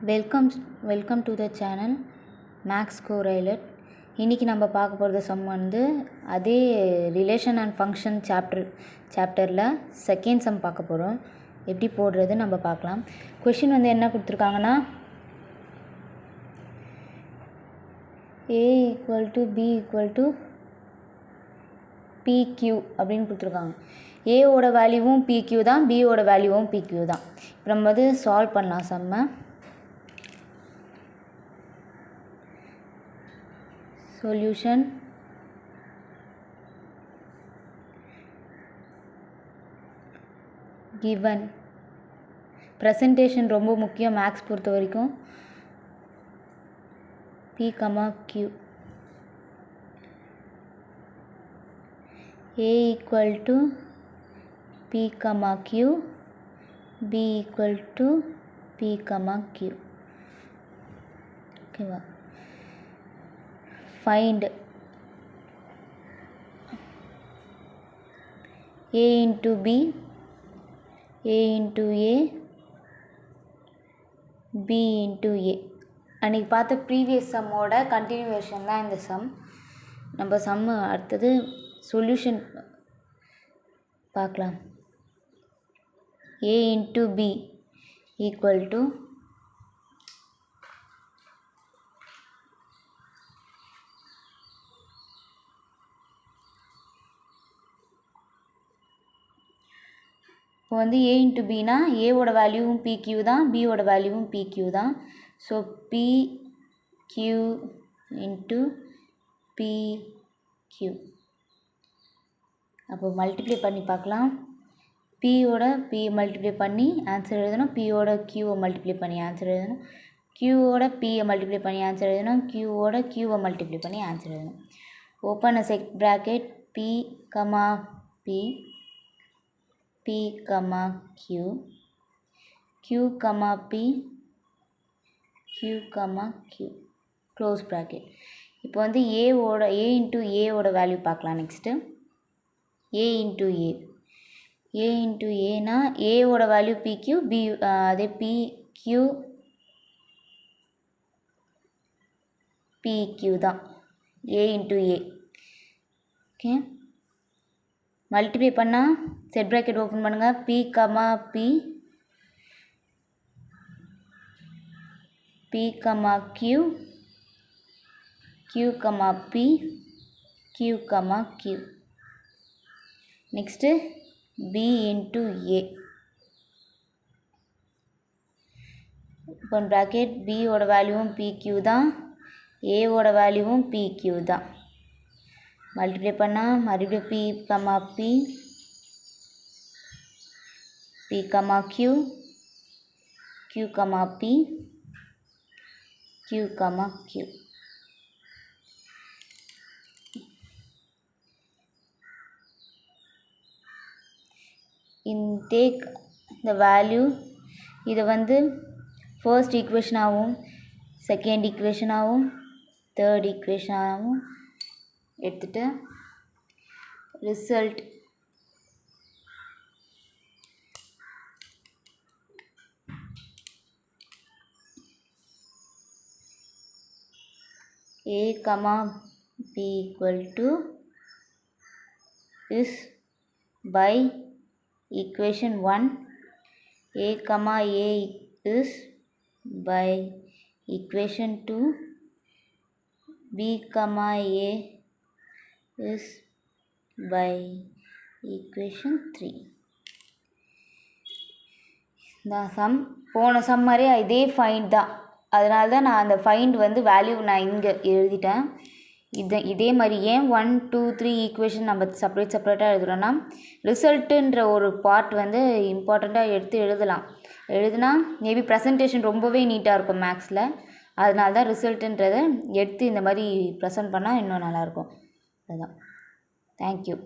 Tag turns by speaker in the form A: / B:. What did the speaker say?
A: Welcome to the channel max கோரைலட். இன்றைக்கி நம்ம பார்க்க போகிறது சம் வந்து அதே ரிலேஷன் அண்ட் ஃபங்க்ஷன் சாப்டரில் செகண்ட் சம் பார்க்க போகிறோம். எப்படி போடுறது நம்ம பார்க்கலாம். கொஷின் வந்து என்ன கொடுத்துருக்காங்கன்னா a = b = pq அப்படின்னு கொடுத்துருக்காங்க. ஏவோட வேல்யூவும் pq தான், பியோட வேல்யூவும் pq தான். இப்போ நம்ம வந்து சால்வ் பண்ணலாம் சம்மை. Solution given. ப்ரெசன்டேஷன் ரொம்ப முக்கியம் மேக்ஸ் பொறுத்த வரைக்கும். p, q. a = p, q. b = p, q. ஓகேவா? find a into b, a into a, b into a. அன்றைக்கி பார்த்த ப்ரீவியஸ் சம்மோட கண்டினியூவேஷன் தான் இந்த சம். நம்ம சம்மு அடுத்தது சொல்யூஷன் பார்க்கலாம். a into b = இப்போ வந்து a into bனா ஏவோட வேல்யூவும் pq தான், பியோட வேல்யூவும் pq தான். So pq into pq. அப்போ மல்டிப்ளை பண்ணி பார்க்கலாம். பியோட p மல்டிப்ளை பண்ணி ஆன்சர் எழுதணும், பியோட q மல்டிப்ளை பண்ணி ஆன்சர் எழுதணும், q-ஓட p மல்டிப்ளை பண்ணி ஆன்சர் எழுதணும், q-ஓட q மல்டிப்ளை பண்ணி ஆன்சர் எழுதணும். Open a set bracket p, p, q, q, p, q, q, close bracket. இப்போ வந்து a into a-ஓட வேல்யூ பார்க்கலாம். நெக்ஸ்ட்டு a into a-னா a-ஓட வேல்யூ pq, b அதே pq தான் a into a. Okay, multiply பண்ணால் செட் ப்ராக்கெட் ஓப்பன் பண்ணுங்கள். p, q, q, p, q. Next b into a. Open bracket, b-ஓட வேல்யூவும் pq தான், a-ஓட வேல்யூவும் pq தான். மல்டிப்ளை பண்ணால் மறுபடியும் p, q, p, q. Take the value. இதை வந்து ஃபர்ஸ்ட் ஈக்குவேஷனாகவும் செகண்ட் ஈக்குவேஷனாகவும் தேர்ட் ஈக்குவேஷனாகவும் எடுத்துகிட்டு result a, b = is by equation 1, a, is by equation 2, b, a is by equation 3. இந்த சம் போன சம் மாதிரியே இதே ஃபைண்ட் தான். அதனால தான் நான் அந்த ஃபைண்ட் வந்து வேல்யூ நான் இங்கே எழுதிட்டேன். இதே மாதிரி ஏன் 1, 2, 3 ஈக்குவேஷன் நம்ம செப்பரேட்டாக எழுதுகிறோன்னா ரிசல்ட்டுன்ற ஒரு பார்ட் வந்து இம்பார்ட்டண்ட்டாக எடுத்து எழுதுனா மேபி ப்ரெசன்டேஷன் ரொம்பவே நீட்டாக இருக்கும் மேக்ஸில். அதனால தான் ரிசல்ட்டுன்றதை எடுத்து இந்த மாதிரி ப்ரெசன்ட் பண்ணால் இன்னும் நல்லாயிருக்கும். அதுதான். தேங்க்யூ.